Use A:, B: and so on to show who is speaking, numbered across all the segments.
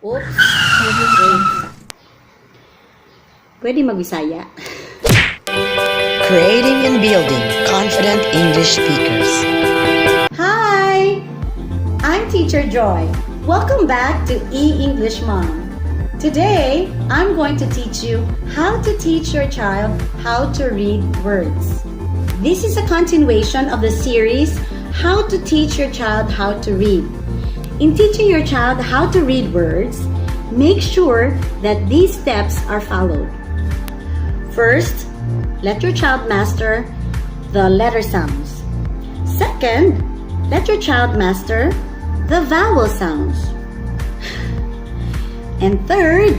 A: Oops. Pwede mag-Bisaya.
B: Creating and building confident English speakers.
A: Hi! I'm Teacher Joy. Welcome back to E-English Mom. Today, I'm going to teach you how to teach your child how to read words. This is a continuation of the series, How to Teach Your Child How to Read. In teaching your child how to read words, make sure that these steps are followed. First, let your child master the letter sounds. Second, let your child master the vowel sounds. And third,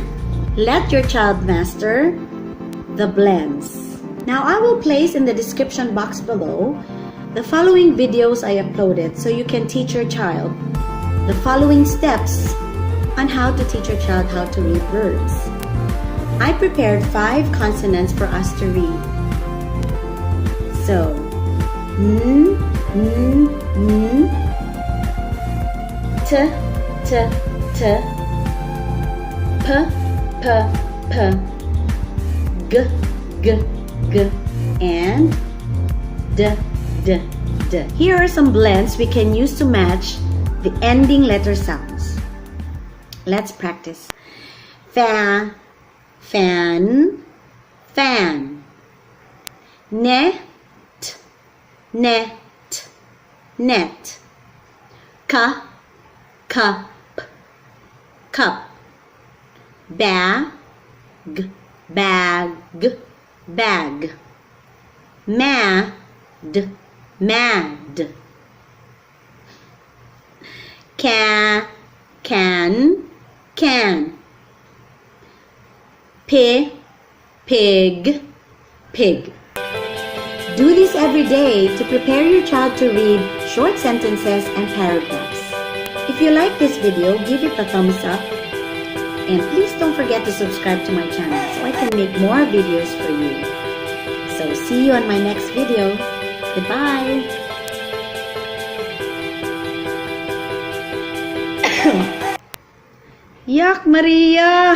A: let your child master the blends. Now, I will place in the description box below the following videos I uploaded so you can teach your child the following steps on how to teach your child how to read words. I prepared 5 consonants for us to read. So, n, t, t, t, p, p, p, g, g, g, and d, d, d. Here are some blends we can use to match the ending letter sounds. Let's practice. Fa, fan, fan. Net, net, net. Cup, cup, cup. Bag, bag, bag. Mad, mad. Can, can. Pig, pig, pig. Do this every day to prepare your child to read short sentences and paragraphs. If you like this video, give it a thumbs up. And please don't forget to subscribe to my channel so I can make more videos for you. So see you on my next video. Goodbye. Yak Maria!